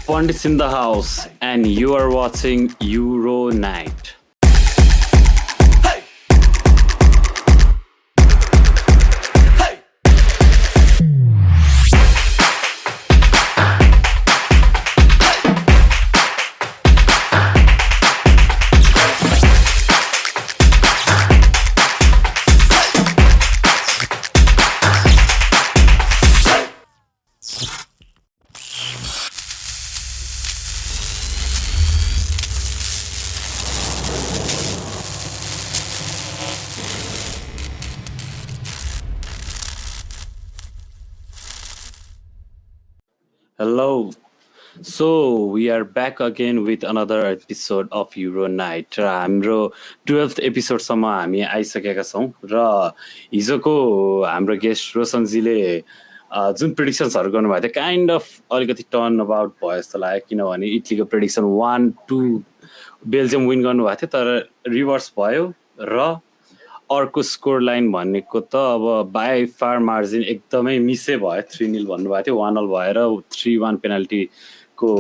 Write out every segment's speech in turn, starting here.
Pundits in the house, and you are watching Euro Night. Hello. So we are back again with another episode of Euro Night र हाम्रो 12th एपिसोडसम्म हामी आइसकेका छौँ र हिजोको हाम्रो गेस्ट रोशनजीले जुन प्रेडिक्सन्सहरू गर्नुभएको थियो काइन्ड अफ अलिकति टर्न अबाउट भयो जस्तो लाग्यो किनभने इटलीको प्रेडिक्सन 1-2 बेल्जियम विन गर्नुभएको थियो तर रिभर्स भयो र अर्को स्कोर लाइन भनेको त अब बाई फार मार्जिन एकदमै मिसै भयो 3-0 भन्नुभएको थियो 1-0 भएर 3-1 पेनाल्टीको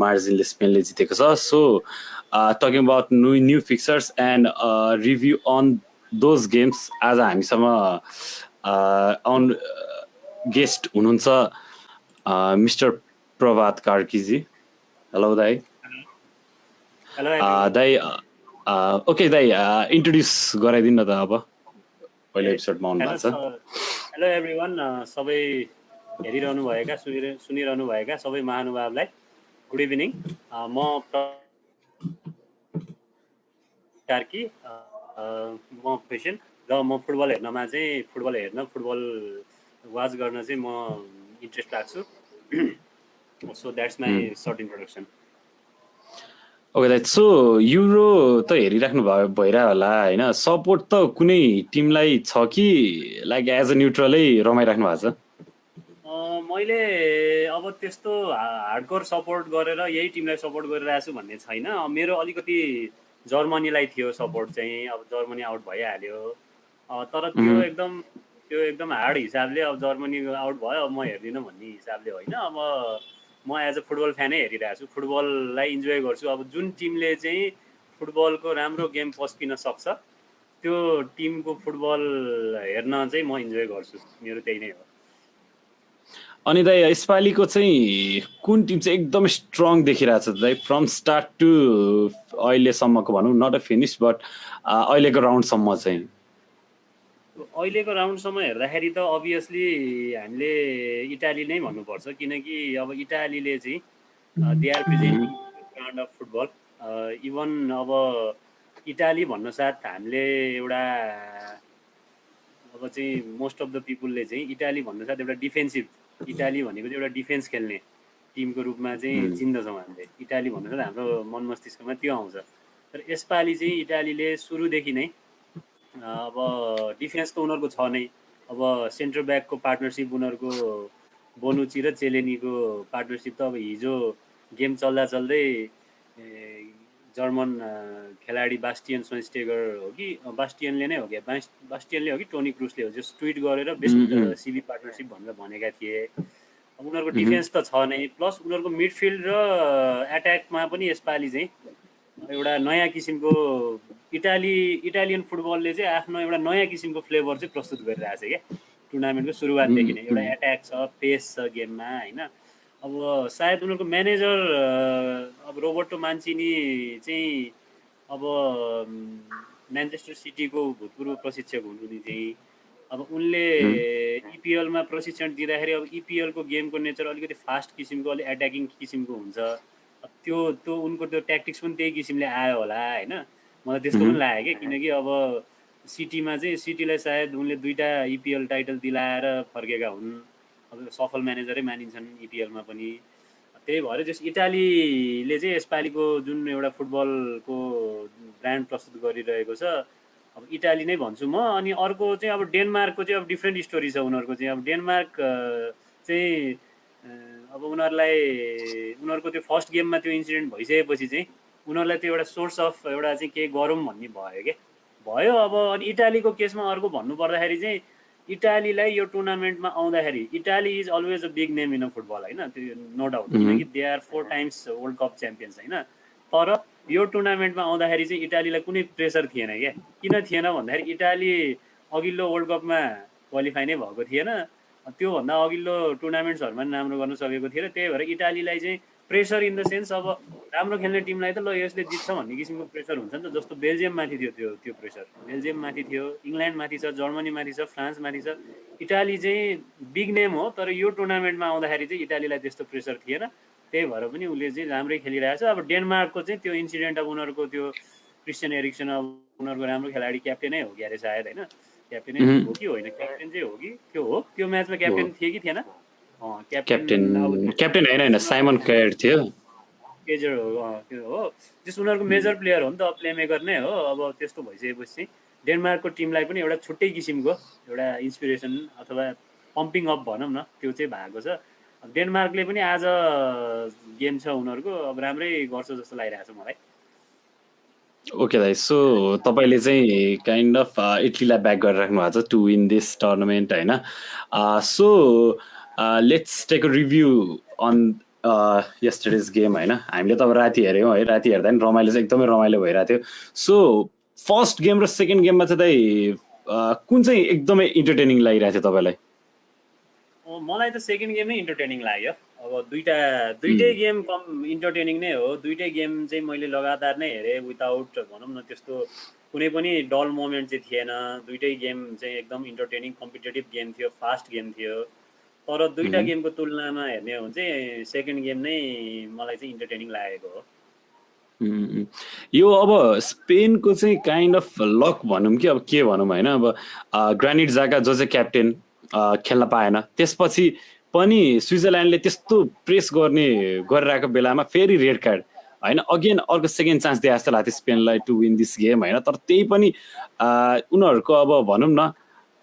मार्जिनले स्पेनले जितेको छ so talking about new fixtures and review on those games आज हामीसँग अन गेस्ट हुनुहुन्छ मिस्टर प्रभात कार्कीजी हेलो दाई दाई ओके दाई इन्ट्रोड्युस गराइदिनु न त अब पहिलो एपिसोडमा आउनु भएको छ हेलो एभ्रिवान सबै हेरिरहनु भएका सुनिरहनु भएका सबै महानुभावलाई गुड इभिनिङ म कार्की म पेसेन्ट र म फुटबल फुटबल वाच गर्न चाहिँ म इन्ट्रेस्ट राख्छु so that's my short introduction okay दाइ सो युरो त हेरिराख्नु भइरह होला होइन सपोर्ट त कुनै टिमलाई छ कि लाइक एज अ न्युट्रलै रमाइराख्नु भएको छ मैले अब त्यस्तो हार्डकोर सपोर्ट गरेर यही टिमलाई सपोर्ट गरिरहेको छु भन्ने छैन मेरो अलिकति जर्मनीलाई थियो सपोर्ट चाहिँ अब जर्मनी आउट भइहाल्यो तर त्यो एकदम हार्ड हिसाबले अब जर्मनी आउट भयो अब म हेर्दिनँ भन्ने हिसाबले होइन अब म एज अ फुटबल फ्यानै हेरिरहेको छु फुटबललाई इन्जोय गर्छु अब जुन टिमले चाहिँ फुटबलको राम्रो गेम पस्किन सक्छ त्यो टिमको फुटबल हेर्न चाहिँ म इन्जोय गर्छु मेरो त्यही नै हो अनि दाइ यसपालिको चाहिँ कुन टिम चाहिँ एकदम स्ट्रङ देखिरहेछ दाइ फ्रम स्टार्ट टु अहिलेसम्मको भनौँ नट अ फिनिस बट अहिलेको राउन्डसम्म चाहिँ अहिलेको राउन्डसम्म हेर्दाखेरि त अभियसली हामीले इटाली नै भन्नुपर्छ किनकि अब इटालीले चाहिँ they are presenting brand of football even अब इटाली भन्न साथ हामीले एउटा अब चाहिँ मोस्ट अफ द पिपुलले चाहिँ इटाली भन्न साथ एउटा डिफेन्सिभ इटाली भनेको चाहिँ एउटा डिफेन्स खेल्ने टिमको रूपमा चाहिँ चिन्दछौँ हामीले इटाली भन्न साथ हाम्रो मन मस्तिष्कमा त्यो आउँछ तर यसपालि चाहिँ इटालीले सुरुदेखि नै अब डिफेन्स त उनीहरूको छ नै अब सेन्टर ब्याकको पार्टनरसिप उनीहरूको बोनुची र चेलेनीको पार्टनरसिप त अब हिजो गेम चल्दा चल्दै जर्मन खेलाडी बास्टियन सोन्स्टेगर हो कि बास्टियनले नै हो कि बास्टियनले हो कि टोनी क्रुसले हो जस ट्विट गरेर बेस्ट सिबी पार्टनरसिप भनेर भनेका थिए अब उनीहरूको डिफेन्स त छ नै प्लस उनीहरूको मिडफिल्ड र एट्याकमा पनि यसपालि चाहिँ एउटा नयाँ किसिमको इटालियन फुटबलले चाहिँ आफ्नो एउटा नयाँ किसिमको फ्लेभर चाहिँ प्रस्तुत गरिरहेछ क्या टुर्नामेन्टको सुरुवातदेखि नै एउटा एट्याक छ पेस छ गेममा होइन अब सायद उनीहरूको म्यानेजर अब रोबर्टो मान्चिनी चाहिँ अब म्यान्चेस्टर सिटीको भूतपूर्व प्रशिक्षक हुनुहुने चाहिँ अब उनले इपिएलमा प्रशिक्षण दिँदाखेरि अब इपिएलको गेमको नेचर अलिकति फास्ट किसिमको अलिक एट्याकिङ किसिमको हुन्छ त्यो उनको त्यो ट्याक्टिक्स पनि त्यही किसिमले आयो होला होइन मलाई त्यस्तो पनि लाग्यो क्या किनकि अब सिटीमा चाहिँ सिटीलाई सायद उनले 2टा इपिएल टाइटल दिलाएर फर्केका हुन् अब सफल म्यानेजरै मानिन्छन् इपिएलमा पनि त्यही भएर जस इटालीले चाहिँ यसपालिको जुन एउटा फुटबलको ब्रान्ड प्रस्तुत गरिरहेको छ अब इटाली नै भन्छु म अनि अर्को चाहिँ अब डेनमार्कको चाहिँ अब डिफ्रेन्ट स्टोरी छ उनीहरूको चाहिँ अब डेनमार्क चाहिँ अब उनीहरूको त्यो फर्स्ट गेममा त्यो इन्सिडेन्ट भइसकेपछि चाहिँ उनीहरूलाई त्यो एउटा सोर्स अफ एउटा चाहिँ केही गरौँ भन्ने भयो क्या भयो अब अनि इटालीको केसमा अर्को भन्नु पर्दाखेरि चाहिँ इटालीलाई यो टुर्नामेन्टमा आउँदाखेरि Italy is always a big name in a football होइन, त्यो नो डाउट, किनकि they are 4 times world cup champions होइन। तर यो टुर्नामेन्टमा आउँदाखेरि चाहिँ इटालीलाई कुनै प्रेसर थिएन क्या। किन थिएन भन्दाखेरि इटाली अघिल्लो वर्ल्ड कपमा क्वालिफाई नै भएको थिएन, त्योभन्दा अघिल्लो टुर्नामेन्ट्सहरूमा पनि राम्रो गर्न सकेको थिएन। त्यही भएर इटालीलाई चाहिँ प्रेसर इन द सेन्स अब राम्रो खेल्ने टिमलाई त ल यसले जित्छ भन्ने किसिमको प्रेसर हुन्छ नि त। जस्तो बेल्जियममाथि थियो त्यो प्रेसर, बेल्जियममाथि थियो, इङ्ल्यान्डमाथि छ, जर्मनीमाथि छ, फ्रान्समाथि छ। इटाली चाहिँ बिग नेम हो, तर यो टुर्नामेन्टमा आउँदाखेरि चाहिँ इटालीलाई त्यस्तो प्रेसर थिएन। त्यही भएर पनि उसले चाहिँ राम्रै खेलिरहेको छ। अब डेनमार्कको चाहिँ त्यो इन्सिडेन्ट, अब उनीहरूको त्यो क्रिस्चियन एरिक्सन अब उनीहरूको राम्रो खेलाडी क्याप्टेनै हो क्यारे सायद होइन, क्याप्टेनै हो कि होइन, क्याप्टेन चाहिँ हो कि त्यो हो, त्यो म्याचमा क्याप्टेन थिए कि थिएन? क्याप्टेन अब क्याप्टेन होइन, साइमन केयर थियो। मेजर हो, त्यो हो, जस उनीहरूको मेजर प्लेयर हो नि त, प्ले मेकर नै हो। अब त्यस्तो भइसकेपछि डेनमार्कको टिमलाई पनि एउटा छुट्टै किसिमको एउटा इन्सपिरेसन अथवा पम्पिङ अप भनौँ न, त्यो चाहिँ भएको छ। डेनमार्कले पनि आज गेम छ उनीहरूको, अब राम्रै गर्छ जस्तो लागिरहेको छ मलाई। ओके दाइ, सो तपाईँले चाहिँ काइन्ड अफ इटलीलाई ब्याक गरिराख्नु भएको छ टु विन दिस टुर्नामेन्ट होइन। So let's take a review on yesterday's game होइन। हामीले त अब राति हेऱ्यौँ है, राति हेर्दा नि रमाइलो चाहिँ एकदमै रमाइलो भइरहेको थियो। सो फर्स्ट गेम र सेकेन्ड गेममा चाहिँ दाइ कुन चाहिँ एकदमै इन्टरटेनिङ लागिरहेको थियो तपाईँलाई? मलाई त सेकेन्ड गेमै इन्टरटेनिङ लाग्यो। अब दुइटै गेम कम इन्टरटेनिङ नै हो। दुइटै गेम चाहिँ मैले लगातार नै हेरेँ, विदाउट भनौँ न त्यस्तो कुनै पनि डल मोमेन्ट चाहिँ थिएन। दुइटै गेम चाहिँ एकदम इन्टरटेनिङ कम्पिटेटिभ गेम थियो, फास्ट गेम थियो। तर दुईवटा गेमको तुलनामा हेर्ने हो भने चाहिँ सेकेन्ड गेम नै मलाई चाहिँ इन्टरटेनिङ लागेको हो। यो अब स्पेनको चाहिँ काइन्ड अफ लक भनौँ कि अब के भनौँ होइन। अब ग्रानिट जाका जो चाहिँ क्याप्टेन खेल्न पाएन, त्यसपछि पनि स्विजरल्यान्डले त्यस्तो प्रेस गरिरहेको बेलामा फेरि रेड कार्ड होइन, अगेन अर्को सेकेन्ड चान्स दिए जस्तो लाग्थ्यो स्पेनलाई टु विन दिस गेम होइन। तर त्यही पनि उनीहरूको अब भनौँ न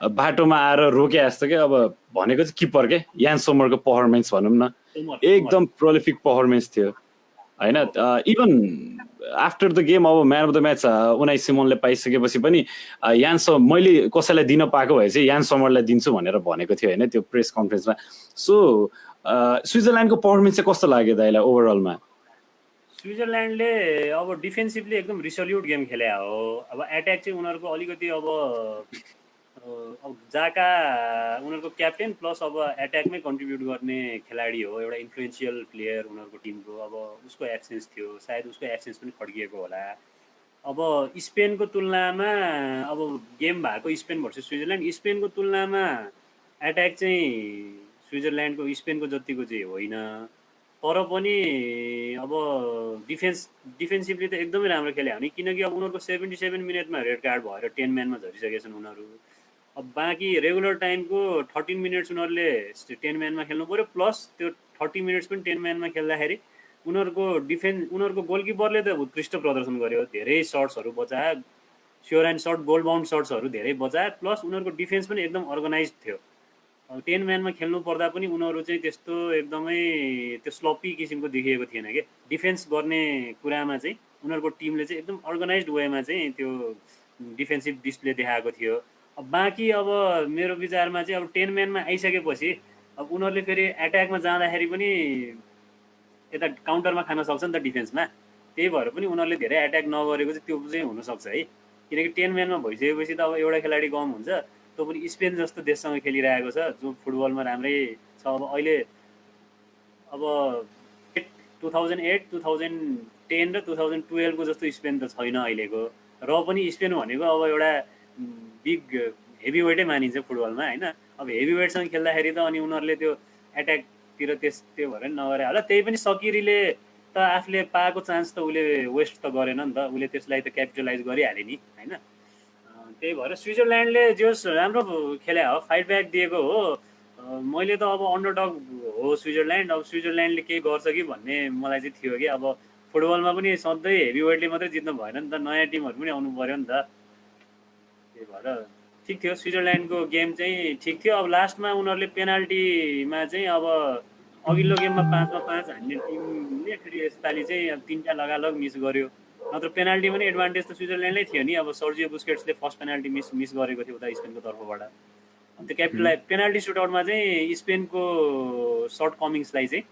बाटोमा आएर रोके जस्तो क्या। अब भनेको चाहिँ किपर के यान सोमरको पर्फर्मेन्स भनौँ न, एकदम प्रोलिफिक पर्फर्मेन्स थियो होइन। इभन आफ्टर द गेम अब म्यान अफ द म्याच उनाइ सिमोनले पाइसकेपछि पनि मैले कसैलाई दिन पाएको भए चाहिँ यान समरलाई दिन्छु भनेर भनेको थियो होइन त्यो प्रेस कन्फरेन्समा। सो स्विजरल्यान्डको पर्फर्मेन्स चाहिँ कस्तो लाग्यो दाइलाई ओभरअलमा? स्विजरल्यान्डले अब डिफेन्सिभली एकदम रिसोल्युट गेम खेले हो। अब एट्याक चाहिँ उनीहरूको अलिकति अब जाका उनीहरूको क्याप्टेन प्लस अब एट्याकमै कन्ट्रिब्युट गर्ने खेलाडी हो, एउटा इन्फ्लुएन्सियल प्लेयर उनीहरूको टिमको। अब उसको एब्सेन्स थियो, सायद उसको एब्सेन्स पनि खड्किएको होला। अब स्पेनको तुलनामा अब गेम भएको स्पेन भर्सेस स्विजरल्यान्ड, स्पेनको तुलनामा एट्याक चाहिँ स्पेनको जतिको चाहिँ होइन। तर पनि अब डिफेन्सिभली त एकदमै राम्रो खेले हो नि, किनकि अब उनीहरूको 77 मिनटमा रेड कार्ड भएर 10 म्यानमा झरिसकेका छन् उनीहरू। अब बाँकी रेगुलर टाइमको 13 मिनट्स उनीहरूले 10 म्यानमा खेल्नु पऱ्यो, प्लस त्यो 30 मिनट्स पनि 10 म्यानमा खेल्दाखेरि उनीहरूको गोलकिपरले त उत्कृष्ट प्रदर्शन गर्यो, धेरै सर्ट्सहरू बचाए, sure and shot goal bound सर्ट्सहरू धेरै बचाए, प्लस उनीहरूको डिफेन्स पनि एकदम अर्गनाइज थियो। 10 म्यानमा खेल्नु पर्दा पनि उनीहरू चाहिँ त्यस्तो एकदमै त्यो स्लपी किसिमको देखिएको थिएन कि। डिफेन्स गर्ने कुरामा चाहिँ उनीहरूको टिमले चाहिँ एकदम अर्गनाइज्ड वेमा चाहिँ त्यो डिफेन्सिभ डिस्प्ले देखाएको थियो। अब बाँकी अब मेरो विचारमा चाहिँ अब 10 म्यानमा आइसकेपछि अब उनीहरूले फेरि एट्याकमा जाँदाखेरि पनि यता काउन्टरमा खान सक्छ नि त डिफेन्समा। त्यही भएर पनि उनीहरूले धेरै एट्याक नगरेको चाहिँ त्यो चाहिँ हुनसक्छ है, किनकि 10 म्यानमा भइसकेपछि त अब एउटा खेलाडी कम हुन्छ। त्यो पनि स्पेन जस्तो देशसँग खेलिरहेको छ जो फुटबलमा राम्रै छ। अब अहिले अब 2008, 2010 र 2012को जस्तो स्पेन त छैन अहिलेको। र पनि स्पेन भनेको अब एउटा बिग हेभी वेटै मानिन्छ फुटबलमा होइन। अब हेभी वेटसँग खेल्दाखेरि त अनि उनीहरूले त्यो एट्याकतिर त्यो भएर नगरे होला। त्यही पनि सकिरीले त आफूले पाएको चान्स त उसले वेस्ट त गरेन नि त, उसले त्यसलाई त क्यापिटलाइज गरिहाल्यो नि होइन। त्यही भएर स्विजरल्यान्डले जस राम्रो खेले हो, फाइट ब्याक दिएको हो। मैले त अब अन्डरडग हो स्विजरल्यान्ड, अब स्विजरल्यान्डले केही गर्छ कि भन्ने मलाई चाहिँ थियो कि। अब फुटबलमा पनि सधैँ हेभी वेटले मात्रै जित्नु भएन नि त, नयाँ टिमहरू पनि आउनु पर्यो नि त। त्यही भएर ठिक थियो स्विजरल्यान्डको गेम चाहिँ ठिक थियो। अब लास्टमा उनीहरूले पेनाल्टीमा चाहिँ अब अघिल्लो गेममा 5मा 5 हान्ने टिमले फेरि यसपालि चाहिँ अब 3टा लगालग मिस गर्यो। नत्र पेनाल्टी पनि एडभान्टेज त स्विजरल्यान्डै थियो नि। अब सर्जियो बुस्केट्सले फर्स्ट पेनाल्टी मिस गरेको थियो उता स्पेनको तर्फबाट। त्यो पेनाल्टी सुटआउटमा चाहिँ स्पेनको सर्ट कमिङ्सलाई चाहिँ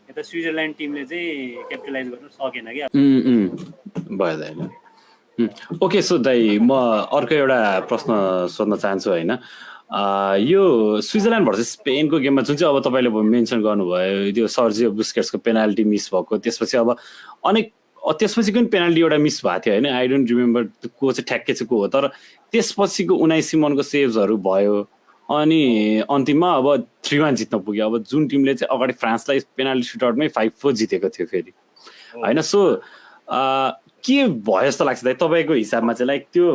यता स्विजरल्यान्ड टिमले चाहिँ क्यापिटलाइज गर्न सकेन कि भयो दाइ ओके सो दाइ म अर्को एउटा प्रश्न सोध्न चाहन्छु होइन यो स्विजरल्यान्ड भर्सेस स्पेनको गेममा जुन चाहिँ अब तपाईँले मेन्सन गर्नुभयो त्यो सर्जियो बुस्केट्सको पेनाल्टी मिस भएको त्यसपछि अब अनेक त्यसपछिको पनि पेनाल्टी एउटा मिस भएको थियो होइन आई डोन्ट रिमेम्बर को चाहिँ ठ्याक्कै चाहिँ को हो तर त्यसपछिको उनाइ सिमनको सेभ्सहरू भयो अनि अन्तिममा अब 3-1 जित्न पुग्यो अब जुन टिमले चाहिँ अगाडि फ्रान्सलाई पेनाल्टी सुटआउटमै 5-4 जितेको थियो फेरि होइन सो के भयो जस्तो लाग्छ दाइ तपाईँको हिसाबमा चाहिँ लाइक त्यो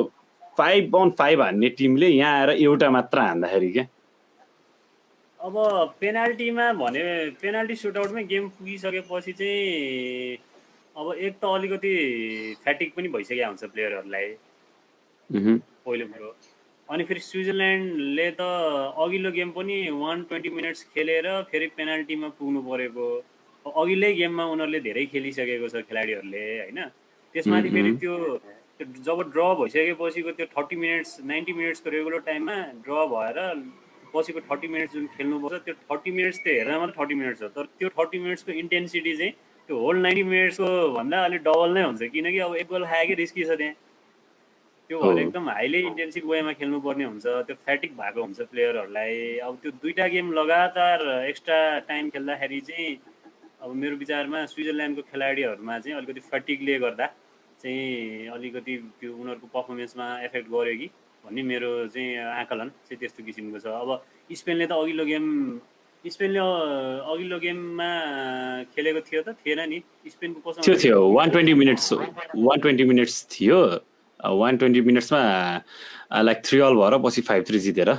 5-on-5 हान्ने टिमले यहाँ आएर एउटा मात्र हान्दाखेरि क्या अब पेनाल्टीमा भने पेनाल्टी सुटआउटमै गेम पुगिसकेपछि चाहिँ अब एक त अलिकति फ्याटिक पनि भइसकेको हुन्छ प्लेयरहरूलाई पहिलो कुरो अनि फेरि स्विजरल्यान्डले त अघिल्लो गेम पनि 120 मिनट्स खेलेर फेरि पेनाल्टीमा पुग्नु परेको अघिल्लै गेममा उनीहरूले धेरै खेलिसकेको छ खेलाडीहरूले होइन त्यसमाथि फेरि त्यो जब ड्र भइसकेपछिको त्यो 30 मिनट्स 90 मिनट्सको रेगुलर टाइममा ड्र भएर पछिको 30 मिनट्स जुन खेल्नुपर्छ त्यो 30 मिनट्स त हेर्दा मात्र 30 मिनट्स हो तर त्यो 30 मिनट्सको इन्टेन्सिटी चाहिँ त्यो होल 90 मिनट्सको भन्दा अलिक डबल नै हुन्छ किनकि अब एक गोल खाएकै रिस्की छ त्यहाँ त्यो भएर एकदम हाइली इन्टेन्सिभ वेमा खेल्नुपर्ने हुन्छ त्यो फ्याटिक भएको हुन्छ प्लेयरहरूलाई अब त्यो दुईवटा गेम लगातार एक्स्ट्रा टाइम खेल्दाखेरि चाहिँ अब मेरो विचारमा स्विजरल्यान्डको खेलाडीहरूमा चाहिँ अलिकति फ्याटिकले गर्दा चाहिँ अलिकति त्यो उनीहरूको पर्फर्मेन्समा एफेक्ट गर्यो कि भन्ने मेरो चाहिँ आकलन चाहिँ त्यस्तो किसिमको छ अब स्पेनले त अघिल्लो गेममा खेलेको थियो त थिएन नि स्पेनको कसमा थियो 120 मिनट्स थियो 120 मिनट्समा लाइक 3-all भएर पछि 5-3 जितेर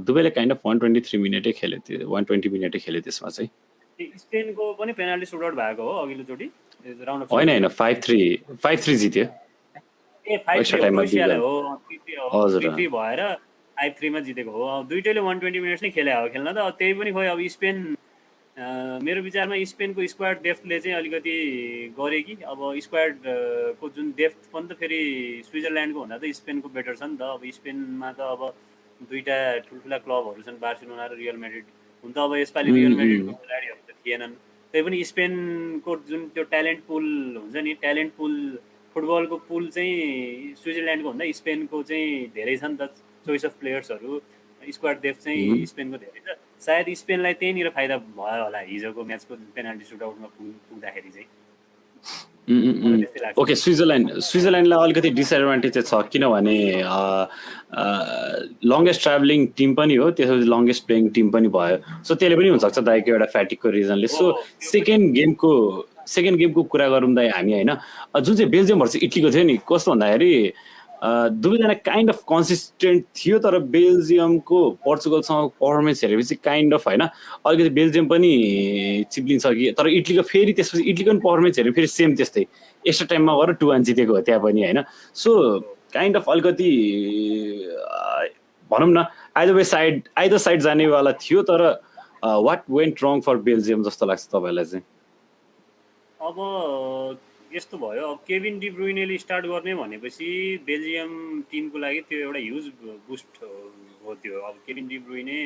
दुवैले काइन्ड अफ 123 मिनटै खेले थियो 120 मिनटै खेले त्यसमा चाहिँ स्पेनको पनि पेनाल्टी सुटआउट भएको हो अघिल्लोचोटि होइन 5-3 जित्यो ए 5-3 हो 3-3 भएर 5-3 मा जितेको हो दुईटैले 120 मिनट्स नै खेले हो खेल्न त त्यही पनि खोइ अब स्पेन मेरो विचारमा स्पेनको स्क्वाड डेफ्थले चाहिँ अलिकति गरे कि अब स्क्वाडको जुन डेफ्थ पनि त फेरि स्विजरल्यान्डको भन्दा त स्पेनको बेटर छ नि त अब स्पेनमा त अब दुईवटा ठुल्ठुला क्लबहरू छन् बार्सिलोना र रियल म्याड्रिड हुन त अब यसपालि रियल म्याड्रिडको खेलाडीहरू त थिएनन् त्यही पनि स्पेनको जुन त्यो ट्यालेन्ट पुल हुन्छ नि ट्यालेन्ट पुल फुटबलको पुल चाहिँ स्विजरल्यान्डको भन्दा स्पेनको चाहिँ धेरै छ नि त चोइस अफ प्लेयर्सहरू स्क्वाड डेफ्थ चाहिँ स्पेनको धेरै छ सायद स्पेनलाई त्यहीँनिर फाइदा भयो होला हिजोको म्याचको पेनाल्टी सुटआउटमा पुग्दाखेरि चाहिँ ओके स्विजरल्यान्डलाई अलिकति डिसएडभान्टेज चाहिँ छ किनभने लङ्गेस्ट ट्राभलिङ टिम पनि हो त्यसपछि लङ्गेस्ट प्लेइङ टिम पनि भयो सो त्यसले पनि हुनसक्छ दाइको एउटा फ्याटिकको रिजनले सो सेकेन्ड गेमको कुरा गरौँ दाइ हामी होइन जुन चाहिँ बेल्जियम भर्सेस इटलीको थियो नि कस्तो भन्दाखेरि दुवैजना काइन्ड अफ कन्सिस्टेन्ट थियो तर बेल्जियमको पोर्चुगलसँग पर्फर्मेन्स हेरेपछि काइन्ड अफ होइन अलिकति बेल्जियम पनि चिप्लिन्छ कि तर इटलीको फेरि त्यसपछि इटलीको पनि पर्फर्मेन्स हेऱ्यो फेरि सेम त्यस्तै एक्स्ट्रा टाइममा गएर 2-1 जितेको हो त्यहाँ पनि होइन सो काइन्ड अफ अलिकति भनौँ न आइदर साइड जानेवाला थियो तर what went wrong for Belgium जस्तो लाग्छ तपाईँलाई चाहिँ अब यस्तो भयो अब केभिन डी ब्रुइनेले स्टार्ट गर्ने भनेपछि बेल्जियम टिमको लागि त्यो एउटा ह्युज बुस्ट हो त्यो अब केभिन डी ब्रुइने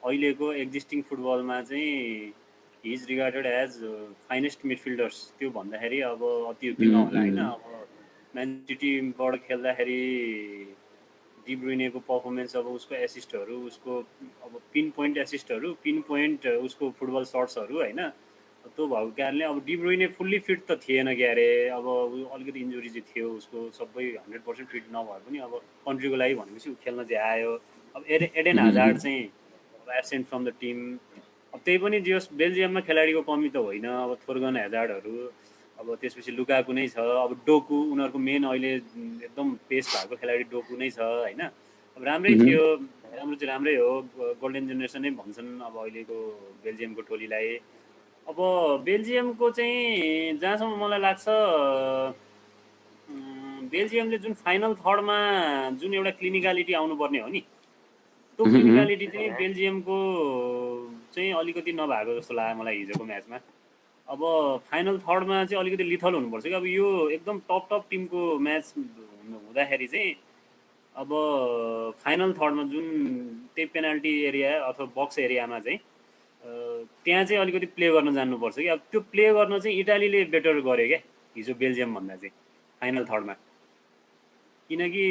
अहिलेको एक्जिस्टिङ फुटबलमा चाहिँ he is regarded as finest midfielders त्यो भन्दाखेरि अब अतियुक्ति नहोला होइन अब म्यान सिटीबाट खेल्दाखेरि डी ब्रुइनेको पर्फर्मेन्स अब उसको एसिस्टहरू उसको अब पिन पोइन्ट एसिस्टहरू पिन पोइन्ट उसको फुटबल सर्ट्सहरू होइन त्यो भएको कारणले अब डी ब्रुइने फुल्ली फिट त थिएन क्या अरे अब अलिकति इन्जुरी चाहिँ थियो उसको सबै 100% फिट नभए पनि अब कन्ट्रीको लागि भनेपछि ऊ खेल्न चाहिँ आयो अब एडेन हजार्ड चाहिँ एब्सेन्ट फ्रम द टिम अब त्यही पनि जस बेल्जियममा खेलाडीको कमी त होइन अब थोर्गन हजार्डहरू अब त्यसपछि लुकाकु नै छ अब डोकु उनीहरूको मेन अहिले एकदम पेस भएको खेलाडी डोकु नै छ होइन अब राम्रै थियो राम्रो चाहिँ राम्रै हो गोल्डन जेनेरेसन नै भन्छन् अब अहिलेको बेल्जियमको टोलीलाई अब बेल्जियमको चाहिँ जहाँसम्म मलाई लाग्छ बेल्जियमले जुन फाइनल थर्डमा जुन एउटा क्लिनिकालिटी आउनुपर्ने हो नि त्यो क्लिनिकालिटी चाहिँ बेल्जियमको चाहिँ अलिकति नभएको जस्तो लाग्यो मलाई हिजोको म्याचमा अब फाइनल थर्डमा चाहिँ अलिकति लिथल हुनुपर्छ कि अब यो एकदम टप टिमको म्याच हुँदाखेरि चाहिँ अब फाइनल थर्डमा जुन त्यही पेनाल्टी एरिया अथवा बक्स एरियामा चाहिँ त्यहाँ चाहिँ अलिकति प्ले गर्न जान्नुपर्छ कि अब त्यो प्ले गर्न चाहिँ इटालीले बेटर गर्यो क्या हिजो बेल्जियमभन्दा चाहिँ फाइनल थर्डमा। किनकि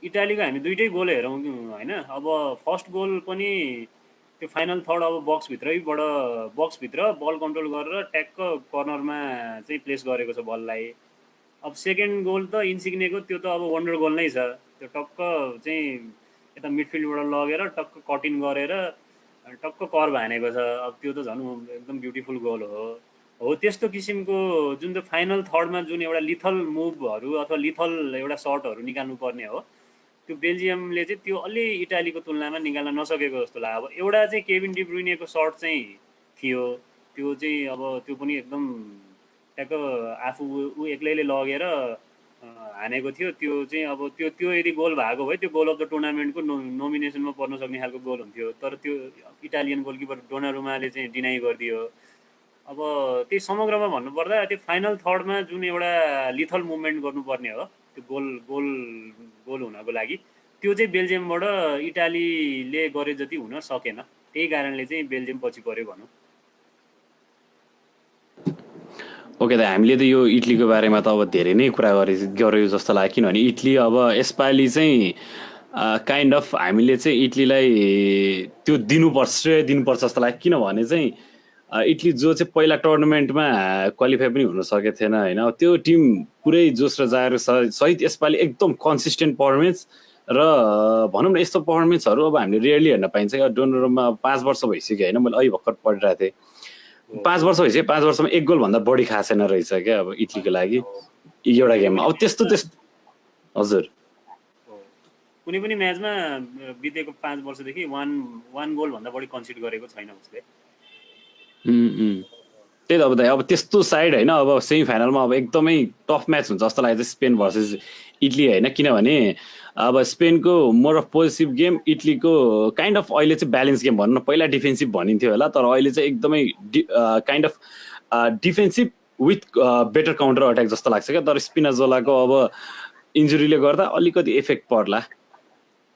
इटालीको हामी दुइटै गोल हेरौँ होइन। अब फर्स्ट गोल पनि त्यो फाइनल थर्ड अब बक्सभित्र बल कन्ट्रोल गरेर ट्याक्क कर्नरमा चाहिँ प्लेस गरेको छ बललाई। अब सेकेन्ड गोल त इन्सिग्नेको त्यो त अब वन्डर गोल नै छ। त्यो टक्क चाहिँ यता मिडफिल्डबाट लगेर टक्क कटिङ गरेर टक्क कर्भ हानेको छ। अब त्यो त झन् एकदम ब्युटिफुल गोल हो त्यस्तो किसिमको जुन त्यो फाइनल थर्डमा जुन एउटा लिथल मुभहरू अथवा लिथल एउटा सर्टहरू निकाल्नु पर्ने हो त्यो बेल्जियमले चाहिँ त्यो अलि इटालीको तुलनामा निकाल्न नसकेको जस्तो लाग्यो। अब एउटा चाहिँ केभिन डी ब्रुइनेको सर्ट चाहिँ थियो त्यो चाहिँ अब त्यो पनि एकदम ट्याक्क आफू ऊ एक्लैले लगेर हानेको थियो। त्यो चाहिँ अब त्यो यदि गोल भएको भए त्यो गोल अफ द टुर्नामेन्टको नोमिनेसनमा पर्न सक्ने खालको गोल हुन्थ्यो। तर त्यो इटालियन गोलकिपर डोनारुमाले चाहिँ डिनाइ गरिदियो। अब त्यही समग्रमा भन्नुपर्दा त्यो फाइनल थर्डमा जुन एउटा लिथल मुभमेन्ट गर्नुपर्ने हो त्यो गोल हुनको लागि त्यो चाहिँ बेल्जियमबाट इटालीले गरे जति हुन सकेन। त्यही कारणले चाहिँ बेल्जियम पछि पर्यो भनौँ। ओके त हामीले त यो इटलीको बारेमा त अब धेरै नै कुरा गऱ्यो जस्तो लाग्यो। किनभने इटली अब यसपालि चाहिँ काइन्ड अफ हामीले चाहिँ इटलीलाई त्यो श्रेय दिनुपर्छ जस्तो लाग्यो। किनभने चाहिँ इटली जो चाहिँ पहिला टुर्नामेन्टमा क्वालिफाई पनि हुन सकेको थिएन होइन। त्यो टिम पुरै जोस र जायर सहित यसपालि एकदम कन्सिस्टेन्ट पर्फर्मेन्स र भनौँ न यस्तो पर्फर्मेन्सहरू अब हामीले रेयरली हेर्न पाइन्छ क्या। डोनारुमा 5 वर्ष भइसक्यो होइन। मैले अहिले भर्खर पढिरहेको थिएँ 5 वर्ष भइसक्यो। 5 वर्षमा एक गोलभन्दा बढी खाएको छैन रहेछ क्या अब इटलीको लागि एउटा गेममा। अब त्यस्तो हजुर कुनै पनि म्याचमा बितेको 5 वर्षदेखि वान गोलभन्दा बढी कन्सिड गरेको छैन उसले। त्यही त अब दाइ अब त्यस्तो साइड होइन। अब सेमी फाइनलमा अब एकदमै टफ म्याच हुन्छ जस्तो लाग्छ स्पेन भर्सेस इटली होइन। किनभने अब स्पेनको मोर अफ पोजिटिभ गेम, इटलीको काइन्ड अफ अहिले चाहिँ ब्यालेन्स गेम भनौँ न। पहिला डिफेन्सिभ भनिन्थ्यो होला तर अहिले चाहिँ एकदमै kind of defensive with better counter attack जस्तो लाग्छ क्या। तर स्पिनाजोलाको अब इन्जुरीले गर्दा अलिकति इफेक्ट पर्ला।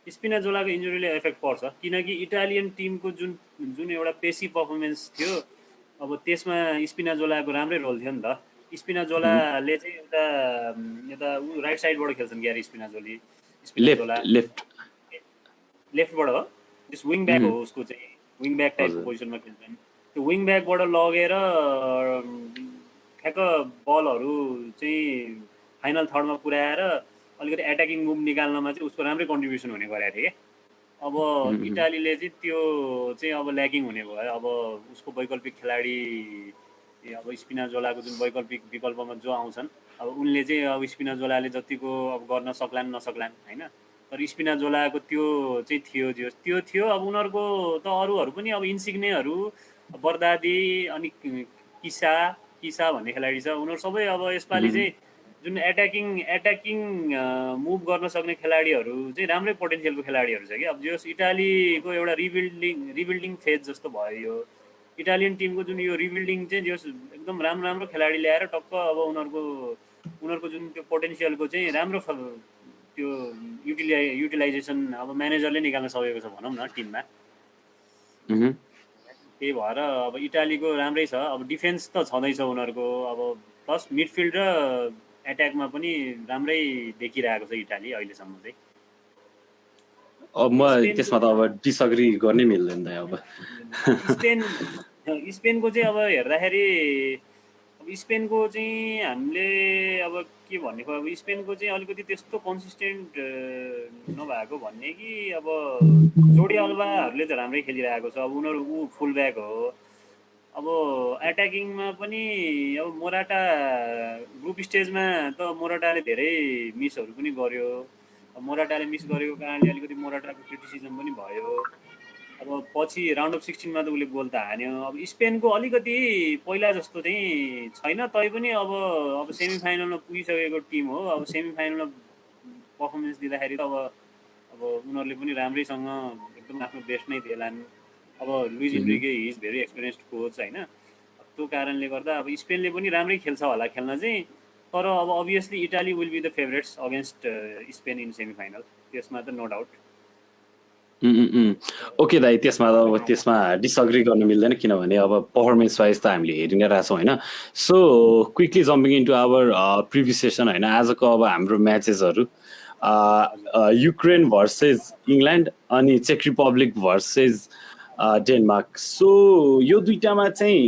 स्पिनाजोलाको इन्जुरीले इफेक्ट पर्छ किनकि इटालियन टिमको जुन एउटा पेसी पर्फर्मेन्स थियो अब त्यसमा स्पिनाजोलाको राम्रै रोल थियो नि त। स्पिनाजोलाले चाहिँ यता राइट साइडबाट खेल्छन् ग्यारी स्पिनाजोला लेफ्टबाट हो। त्यस विङ ब्याक हो उसको चाहिँ विङ ब्याक टाइपको पोजिसनमा खेल्छन्। त्यो विङ ब्याकबाट लगेर ठ्याक्क बलहरू चाहिँ फाइनल थर्डमा पुर्याएर अलिकति एट्याकिङ मुभ निकाल्नमा चाहिँ उसको राम्रै कन्ट्रिब्युसन हुने गरेको थियो क्या। अब इटालीले चाहिँ त्यो चाहिँ अब ल्याकिङ हुने भयो। अब उसको वैकल्पिक खेलाडी अब स्पिनाजोलाको जुन वैकल्पिक विकल्पमा जो आउँछन् अब उनले चाहिँ अब स्पिनाजोलाले जतिको अब गर्न सक्लान् नसक्लान् होइन। तर स्पिनाजोलाको त्यो चाहिँ त्यो थियो। अब उनीहरूको त अरूहरू पनि अब इन्सिग्नेहरू बर्दादी अनि किसा भन्ने खेलाडी छ। उनीहरू सबै अब यसपालि चाहिँ जुन एट्याकिङ मुभ गर्न सक्ने खेलाडीहरू चाहिँ राम्रै पोटेन्सियलको खेलाडीहरू छ कि। अब जस इटालीको एउटा रिबिल्डिङ फेज जस्तो भयो यो इटालियन टिमको जुन यो रिबिल्डिङ चाहिँ जस एकदम राम्रो खेलाडी ल्याएर टक्क अब उनीहरूको जुन त्यो पोटेन्सियलको चाहिँ राम्रो त्यो युटिलाइजेसन अब म्यानेजरले निकाल्न सकेको छ भनौँ न टिममा। त्यही भएर अब इटालीको राम्रै छ। अब डिफेन्स त छँदैछ उनीहरूको अब प्लस मिडफिल्ड र एट्याकमा पनि राम्रै देखिरहेको छ इटाली अहिलेसम्म चाहिँ। अब म त्यसमा त अब डिसएग्री गर्नै मिल्दैन त। अब स्पेनको चाहिँ अब हेर्दाखेरि अब स्पेनको चाहिँ हामीले अब के भन्ने अब स्पेनको चाहिँ अलिकति त्यस्तो कन्सिस्टेन्ट नभएको भन्ने कि अब जोडी अल्बाहरूले त राम्रै खेलिरहेको छ। अब उनीहरू फुल ब्याक हो। अब एट्याकिङमा पनि अब मोराटा ग्रुप स्टेजमा त मोराटाले धेरै मिसहरू पनि गर्यो। मोराटाले मिस गरेको कारणले अलिकति मोराटाको क्रिटिसिजम पनि भयो। अब पछि राउन्ड अफ 16मा त उसले गोल त हान्यो। अब स्पेनको अलिकति पहिला जस्तो चाहिँ छैन। तैपनि अब सेमी फाइनलमा पुगिसकेको टिम हो। अब सेमी फाइनलमा पर्फर्मेन्स दिँदाखेरि त अब उनीहरूले पनि राम्रैसँग एकदम आफ्नो बेस्ट नै दिएलान्। अब Luis Enrique is very experienced coach होइन। त्यो कारणले गर्दा अब स्पेनले पनि राम्रै खेल्छ होला खेल्न चाहिँ। तर अब obviously Italy will be the favourites against Spain in semi final. त्यसमा त नो डाउट। ओके दाइ, त्यसमा डिसअग्री गर्न मिल्दैन, किनभने अब पर्फर्मेन्स वाइज त हामीले हेरि नै रहेछौँ होइन। So quickly jumping into our previous session होइन, आजको अब हाम्रो म्याचेसहरू युक्रेन भर्सेस इङ्ल्यान्ड अनि चेक रिपब्लिक भर्सेस डेनमार्क। सो यो दुइटामा चाहिँ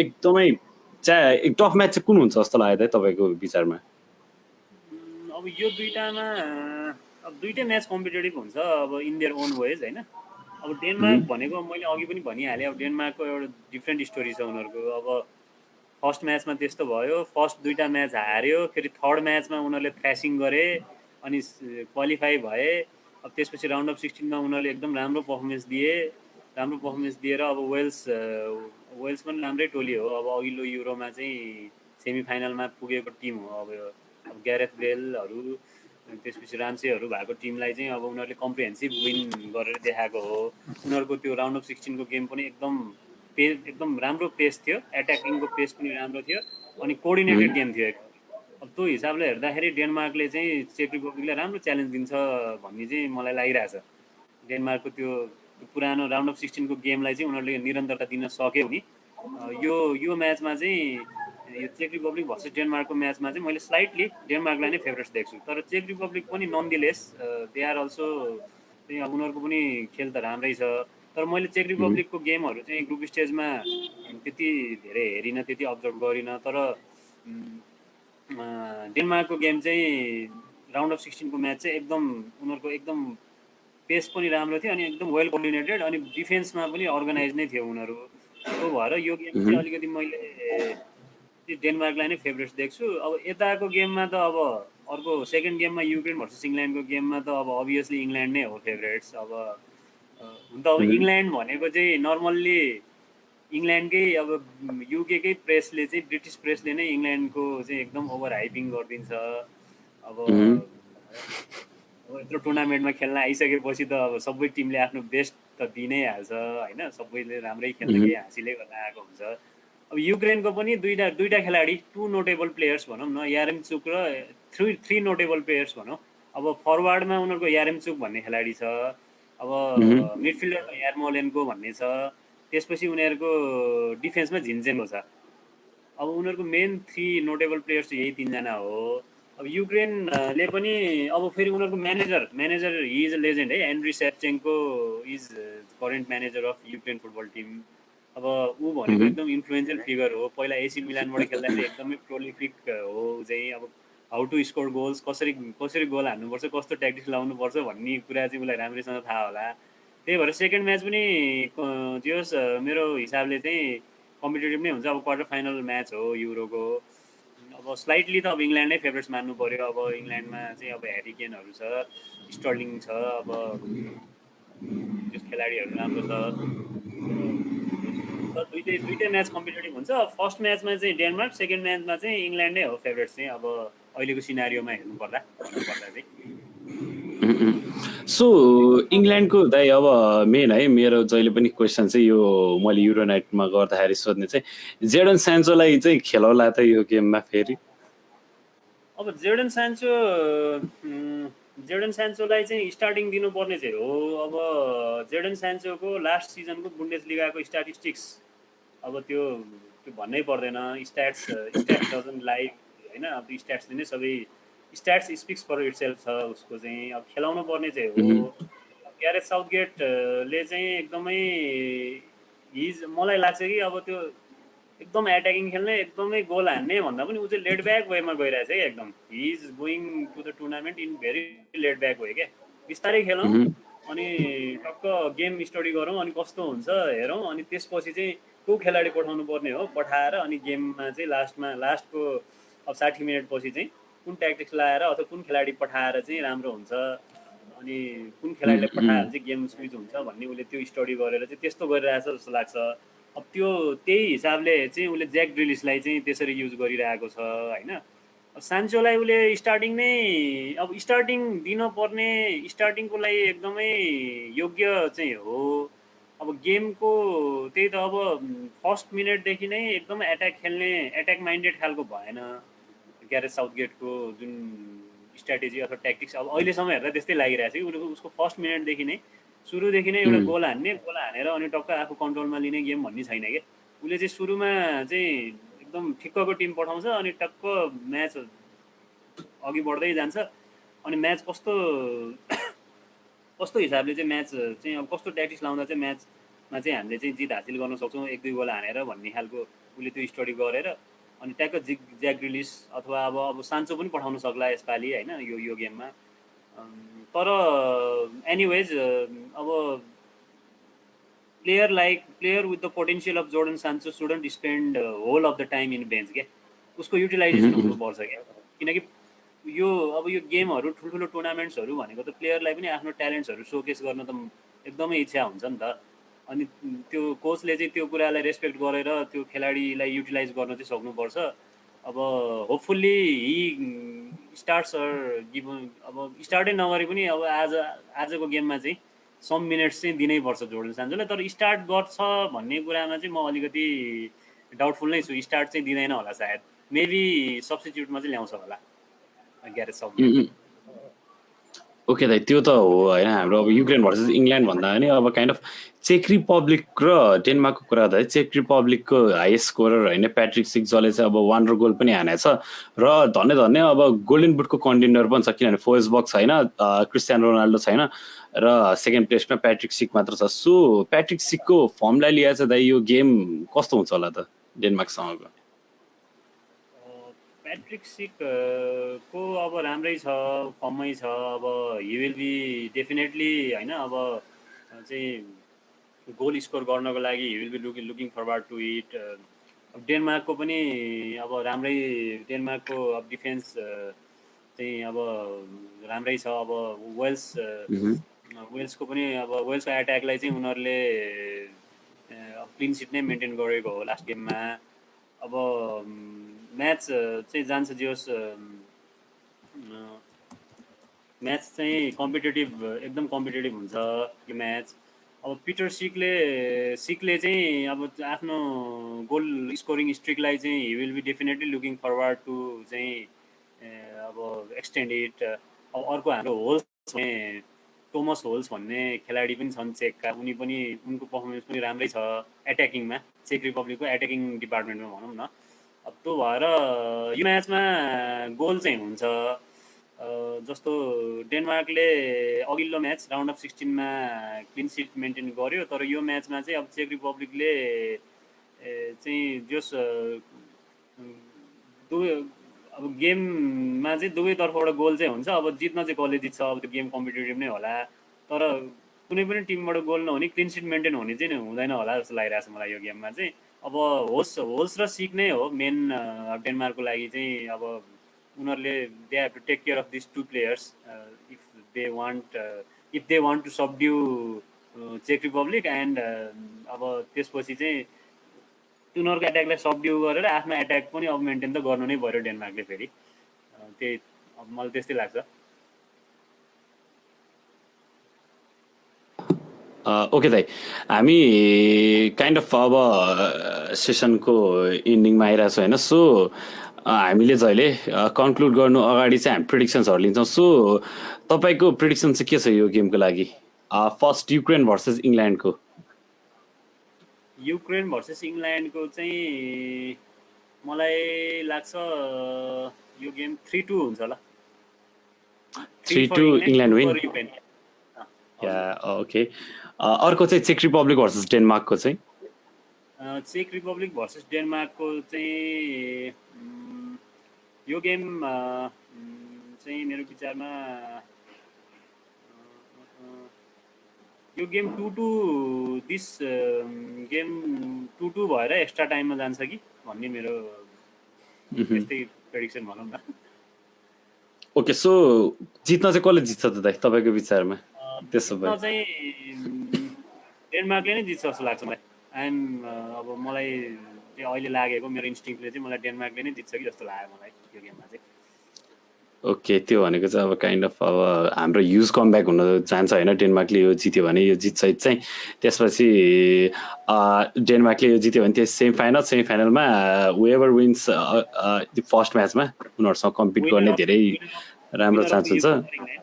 एकदमै टफ म्याच चाहिँ कुन हुन्छ जस्तो लाग्यो तपाईँको विचारमा? अब यो दुइटामा अब दुइटै म्याच कम्पिटेटिभ हुन्छ अब इन देयर ओन वेज होइन। अब डेनमार्क भनेको मैले अघि पनि भनिहालेँ, अब डेनमार्कको एउटा डिफ्रेन्ट स्टोरी छ उनीहरूको। अब फर्स्ट म्याचमा त्यस्तो भयो, फर्स्ट दुईवटा म्याच हार्यो, फेरि थर्ड म्याचमा उनीहरूले थ्रासिङ गरे अनि क्वालिफाई भए। अब त्यसपछि राउन्ड अफ 16मा उनीहरूले एकदम राम्रो पर्फर्मेन्स दिएर अब वेल्स पनि राम्रै टोली हो। अब अघिल्लो युरोमा चाहिँ सेमिफाइनलमा पुगेको टिम हो। अब ग्यारेथ बेलहरू त्यसपछि राम्सेहरू भएको टिमलाई चाहिँ अब उनीहरूले कम्प्रिहेन्सिभ विन गरेर देखाएको हो। उनीहरूको त्यो राउन्ड अफ 16को गेम पनि एकदम राम्रो पेस थियो, एट्याकिङको पेस पनि राम्रो थियो अनि कोअर्डिनेटेड गेम थियो। अब त्यो हिसाबले हेर्दाखेरि डेनमार्कले चाहिँ चेक रिपब्लिकलाई राम्रो च्यालेन्ज दिन्छ भन्ने चाहिँ मलाई लागिरहेछ। डेनमार्कको त्यो पुरानो राउन्ड अफ 16को गेमलाई चाहिँ उनीहरूले निरन्तरता दिन सक्यो नि। यो म्याचमा चाहिँ यो चेक रिपब्लिक भर्सेस डेनमार्कको म्याचमा चाहिँ मैले स्लाइटली डेनमार्कलाई नै फेभरेट्स देख्छु। तर चेक रिपब्लिक पनि ननदिलेस दे आर अल्सो चाहिँ अब उनीहरूको पनि खेल त राम्रै छ। तर मैले चेक रिपब्लिकको गेमहरू चाहिँ ग्रुप स्टेजमा त्यति धेरै हेरिनँ, त्यति अब्जर्भ गरिनँ। तर डेनमार्कको गेम चाहिँ राउन्ड अफ 16को म्याच चाहिँ एकदम उनीहरूको एकदम पेस पनि राम्रो थियो अनि एकदम वेल कोअर्डिनेटेड अनि डिफेन्समा पनि अर्गनाइज नै थियो उनीहरू। त्यो भएर यो गेम चाहिँ अलिकति मैले डेनमार्कलाई नै फेभरेट्स देख्छु। अब यताको गेममा त अब अर्को सेकेन्ड गेममा युक्रेन भर्सेस इङ्ल्यान्डको गेममा त अब अभियसली इङ्ल्यान्ड नै हो फेभरेट्स। अब हुन त अब इङ्ल्यान्ड भनेको चाहिँ नर्मल्ली इङ्ल्यान्डकै अब युकेकै प्रेसले चाहिँ ब्रिटिस प्रेसले नै इङ्ल्यान्डको चाहिँ एकदम ओभर हाइपिङ गरिदिन्छ। अब यत्रो टुर्नामेन्टमा खेल्न आइसकेपछि त अब सबै टिमले आफ्नो बेस्ट त दिइ नै हाल्छ होइन, सबैले राम्रै खेल्न केही हासिलै गर्न आएको हुन्छ। अब युक्रेनको पनि दुईवटा खेलाडी, 2 नोटेबल प्लेयर्स भनौँ न, यारेमचुक र थ्री नोटेबल प्लेयर्स भनौँ। अब फरवार्डमा उनीहरूको यारेमचुक भन्ने खेलाडी छ, अब मिडफिल्डरमा यार्मोलेन्को भन्ने छ, त्यसपछि उनीहरूको डिफेन्समा झिन्चेन्को छ। अब उनीहरूको मेन 3 नोटेबल प्लेयर्स यही 3जना हो। अब युक्रेनले पनि अब फेरि उनीहरूको manager he is a legend है, Andriy Shevchenko is current manager of Ukraine football team. अब ऊ भनेको एकदम इन्फ्लुएन्सियल फिगर हो। पहिला एसी मिलानबाट खेल्दाखेरि एकदमै प्रोलिफिक हो चाहिँ। अब हाउ टु स्कोर गोल्स, कसरी गोल हान्नुपर्छ, कस्तो ट्याक्टिक्स लाउनुपर्छ भन्ने कुरा चाहिँ उसलाई राम्रैसँग थाहा होला। त्यही भएर सेकेन्ड म्याच पनि जे होस् मेरो हिसाबले चाहिँ कम्पिटेटिभ नै हुन्छ। अब क्वार्टर फाइनल म्याच हो युरोको। अब स्लाइटली त अब इङ्ल्यान्ड नै फेभरेट्स मान्नु पऱ्यो। अब इङ्ल्यान्डमा चाहिँ अब ह्यारी केनहरू छ, स्टर्लिङ छ, अब त्यो खेलाडीहरू राम्रो छ। दुईटै म्याच कम्पिटेटिभ हुन्छ। फर्स्ट म्याचमा चाहिँ डेनमार्क, सेकेन्ड म्याचमा चाहिँ इङ्ल्यान्ड नै हो फेभरेट्स चाहिँ अब अहिलेको सिनारियोमा भन्नुपर्दा चाहिँ। सो इङ्ल्यान्डको दाइ अब मेन है मेरो जहिले पनि क्वेसन चाहिँ यो मैले युरोनाइटमा गर्दाखेरि सोध्ने चाहिँ जेडन सान्चोलाई चाहिँ खेलाउला त यो गेममा फेरि? अब जेडन सान्चोलाई चाहिँ स्टार्टिङ दिनुपर्ने चाहिँ हो। अब जेडन सान्चोको लास्ट सिजनको बुन्डेसलिगाको स्ट्याटिस्टिक्स अब त्यो भन्नै पर्दैन। स्ट्याट्स डजन्ट लाइक होइन। अब स्ट्याट्सले नै सबै, स्ट्याट्स स्पिक्स फर इटसेल्फ छ उसको चाहिँ। अब खेलाउनु पर्ने चाहिँ हो। ग्यारेथ साउथगेटले चाहिँ एकदमै मलाई लाग्छ कि अब त्यो एकदम एट्याकिङ खेल्ने, एकदमै गोल हान्ने भन्दा पनि ऊ चाहिँ लेड ब्याक वेमा गइरहेछ है एकदम। He is going to the tournament in very laid back way क्या। बिस्तारै खेलौँ अनि टक्क गेम स्टडी गरौँ अनि कस्तो हुन्छ हेरौँ अनि त्यसपछि चाहिँ को खेलाडी पठाउनु पर्ने हो पठाएर अनि गेममा चाहिँ लास्टको अब 60 मिनट पछि चाहिँ कुन ट्याक्टिक्स लाएर अथवा कुन खेलाडी पठाएर चाहिँ राम्रो हुन्छ अनि कुन खेलाडीलाई पठाएर चाहिँ गेम स्विच हुन्छ भन्ने उसले त्यो स्टडी गरेर चाहिँ त्यस्तो गरिरहेछ जस्तो लाग्छ। अब त्यही हिसाबले चाहिँ उसले ज्याक ग्रिलिसलाई चाहिँ त्यसरी युज गरिरहेको छ होइन। अब सान्चोलाई उसले स्टार्टिङ दिनुपर्ने, स्टार्टिङको लागि एकदमै योग्य चाहिँ हो। अब गेमको त्यही त अब फर्स्ट मिनटदेखि नै एकदम एट्याक माइन्डेड खालको भएन ग्यारेथ साउथगेटको जुन स्ट्राटेजी अथवा ट्याक्टिक्स अब अहिलेसम्म हेर्दा त्यस्तै लागिरहेको छ कि उसको फर्स्ट मिनटदेखि नै सुरुदेखि नै एउटा गोल हानेर अनि टक्क आफू कन्ट्रोलमा लिने गेम भन्ने छैन क्या उसले चाहिँ सुरुमा चाहिँ एकदम ठिक्कको टिम पठाउँछ अनि टक्क म्याच अघि बढ्दै जान्छ अनि म्याच कस्तो कस्तो हिसाबले चाहिँ म्याच चाहिँ अब कस्तो ट्याक्टिक्स लाउँदा चाहिँ म्याचमा चाहिँ हामीले चाहिँ जित हासिल गर्न सक्छौँ 1-2 गोल हानेर भन्ने खालको उसले त्यो स्टडी गरेर अनि ट्याक्क ज्याक ग्रिलिस अथवा अब सान्चो पनि पठाउन सक्ला यसपालि होइन यो गेममा तर एनिवेज अब player with the potential of Jordan Sancho shouldn't spend whole of the time in bench क्या उसको युटिलाइजेसन हुनुपर्छ क्या किनकि यो अब यो गेमहरू ठुल्ठुलो टुर्नामेन्ट्सहरू भनेको त प्लेयरलाई पनि आफ्नो ट्यालेन्ट्सहरू सोकेस गर्न त एकदमै इच्छा हुन्छ नि त अनि त्यो कोचले चाहिँ त्यो कुरालाई रेस्पेक्ट गरेर त्यो खेलाडीलाई युटिलाइज गर्न चाहिँ सक्नुपर्छ अब होपफुल्ली हि स्टार्ट्स अब स्टार्टै नगरे पनि अब आजको गेममा चाहिँ सम मिनट्स चाहिँ दिनैपर्छ जोर्डन सान्चोलाई तर स्टार्ट गर्छ भन्ने कुरामा चाहिँ म अलिकति डाउटफुल नै छु स्टार्ट चाहिँ दिँदैन होला सायद मेबी सब्स्टिट्युटमा चाहिँ ल्याउँछ होला ग्यारेज साउथगेट ओके दाइ त्यो त हो होइन हाम्रो अब युक्रेन भर्सेस इङ्ल्यान्ड भन्दा पनि अब काइन्ड अफ चेक रिपब्लिक र डेनमार्कको कुरा गर्दा चेक रिपब्लिकको हाइएस्ट स्कोरर होइन प्याट्रिक सिक जसले चाहिँ अब वन्डर गोल पनि हानेछ र धन्य अब गोल्डन बुटको कन्टेन्डर पनि छ किनभने फोर्सबक्स छैन क्रिस्टियानो रोनाल्डो छैन र सेकेन्ड प्लेसमा प्याट्रिक सिक मात्र छ सो प्याट्रिक सिकको फर्मलाई लिएर चाहिँ दाइ यो गेम कस्तो हुन्छ होला त डेनमार्कसँगको प्याट्रिक सिक को अब राम्रै छ फर्ममै छ अब हि विल बी डेफिनेटली होइन अब चाहिँ गोल स्कोर गर्नको लागि he will be looking forward to it अब डेनमार्कको पनि अब राम्रै डेनमार्कको अब डिफेन्स चाहिँ अब राम्रै छ अब वेल्सको पनि अब वेल्सको एट्याकलाई चाहिँ उनीहरूले क्लिन सिट नै मेन्टेन गरेको हो लास्ट गेममा अब म्याच चाहिँ जान्छ जियोस् म्याच चाहिँ एकदम कम्पिटेटिभ हुन्छ यो म्याच अब पिटर सिकले चाहिँ अब आफ्नो गोल स्कोरिङ स्ट्रिकलाई चाहिँ he will be definitely looking forward to चाहिँ अब एक्सटेन्ड इट अब अर्को हाम्रो होल्स टोमस होल्स भन्ने खेलाडी पनि छन् चेकका उनको पर्फर्मेन्स पनि राम्रै छ एट्याकिङमा चेक रिपब्लिकको एट्याकिङ डिपार्टमेन्टमा भनौँ न अब त्यो भएर यो म्याचमा गोल चाहिँ हुन्छ जस्तो डेनमार्कले अघिल्लो म्याच राउन्ड अफ 16मा क्लिन सिट मेन्टेन गर्यो तर यो म्याचमा चाहिँ अब चेक रिपब्लिकले चाहिँ जस अब गेममा चाहिँ दुवैतर्फबाट गोल चाहिँ हुन्छ अब जित्न चाहिँ कसले जित्छ अब त्यो गेम कम्पिटेटिभ नै होला तर कुनै पनि टिमबाट गोल नहुने क्लिन सिट मेन्टेन हुने चाहिँ हुँदैन होला जस्तो लागिरहेको छ मलाई यो गेममा चाहिँ अब होल्स र सिक नै हो मेन डेनमार्कको लागि चाहिँ अब उनीहरूले they have to take care of this two players if they want to subdue चेक रिपब्लिक एन्ड अब त्यसपछि चाहिँ उनीहरूको एट्याकलाई सबड्यु गरेर आफ्नो एट्याक पनि अब मेन्टेन त गर्नु नै पऱ्यो डेनमार्कले फेरि त्यही अब मलाई त्यस्तै लाग्छ ओके दाइ हामी काइन्ड अफ अब सेसनको इन्डिङमा आइरहेको छ होइन सो हामीले जहिले कन्क्लुड गर्नु अगाडि चाहिँ हामी प्रिडिक्सन्सहरू लिन्छौँ सो तपाईँको प्रिडिक्सन चाहिँ के छ यो गेमको लागि फर्स्ट युक्रेन भर्सेस इङ्ल्यान्डको युक्रेन भर्सेस इङ्ल्यान्डको चाहिँ मलाई लाग्छ यो गेम 3-2 हुन्छ होला 3-2 इङ्ल्यान्ड विन ओके अर्को चाहिँ चेक रिपब्लिक भर्सेस डेनमार्कको चाहिँ चेक रिपब्लिक भर्सेस डेनमार्कको चाहिँ यो गेम चाहिँ मेरो विचारमा यो गेम 2-2 दिस गेम 2-2 भएर एक्स्ट्रा टाइममा जान्छ कि भन्ने मेरो त्यस्तै प्रेडिक्सन भनौँ न ओके सो जित्न चाहिँ कसले जित्छ त दाइ तपाईँको विचारमा त्यसो भए चाहिँ डेनमार्कले नै जित्छ जस्तो लाग्छ मलाई अब मलाई चाहिँ अहिले लागेको मेरो इन्स्टिङले चाहिँ मलाई डेनमार्कले नै जित्छ कि जस्तो लाग्यो मलाई यो गेममा चाहिँ ओके त्यो भनेको चाहिँ अब काइन्ड अफ अब हाम्रो ह्युज कमब्याक हुन जान्छ होइन डेनमार्कले यो जित्यो भने यो जित्छ चाहिँ त्यसपछि डेनमार्कले यो जित्यो भने त्यो सेमिफाइनलमा वेभर विन्स फर्स्ट म्याचमा उनीहरूसँग कम्पिट गर्ने धेरै राम्रो Winner of चान्स the हुन्छ Euro Night.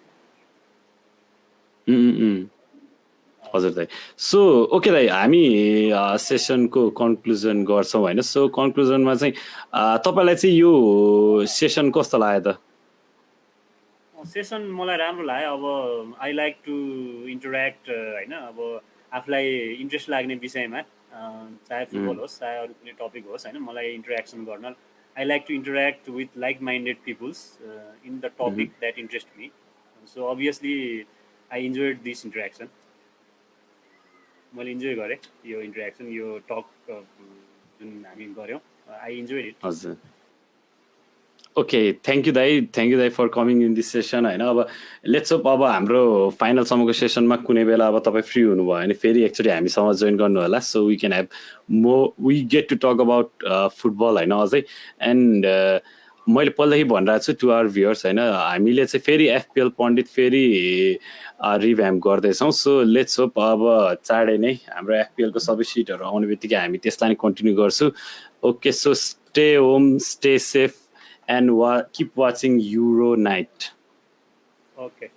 हजुर दाइ सो ओके दाइ हामी सेसनको कन्क्लुजन गर्छौँ होइन सो कन्क्लुजनमा चाहिँ तपाईँलाई चाहिँ यो सेसन कस्तो लाग्यो त सेसन मलाई राम्रो लाग्यो अब आई लाइक टु इन्टरेक्ट होइन अब आफूलाई इन्ट्रेस्ट लाग्ने विषयमा चाहे फुटबल होस् चाहे अरू कुनै टपिक होस् होइन मलाई इन्टरेक्सन गर्न I like to interact with like minded peoples in the topic that interest me so obviously I enjoyed this interaction मैले इन्जोय गरेँ यो इन्टरेक्सन यो टक जुन हामी गऱ्यौँ आई इन्जोय इट हजुर ओके थ्याङ्क यू दाई for coming in this session होइन अब लेट्स अप अब हाम्रो फाइनलसम्मको सेसनमा कुनै बेला अब तपाईँ फ्री हुनुभयो भने फेरि एकचोटि हामीसँग जोइन गर्नु होला so we can have we get to talk about football होइन अझै एन्ड मैले पहिल्यै भनिरहेको छु टु आवर भ्युअर्स होइन हामीले चाहिँ फेरि एफपिएल पण्डित फेरि रिभ्याम्प गर्दैछौँ सो लेट्स होप अब चाँडै नै हाम्रो एफपिएलको सबै सिटहरू आउने बित्तिकै हामी त्यसलाई नै कन्टिन्यू गर्छु okay so stay home stay safe and keep watching Euro Night. Okay.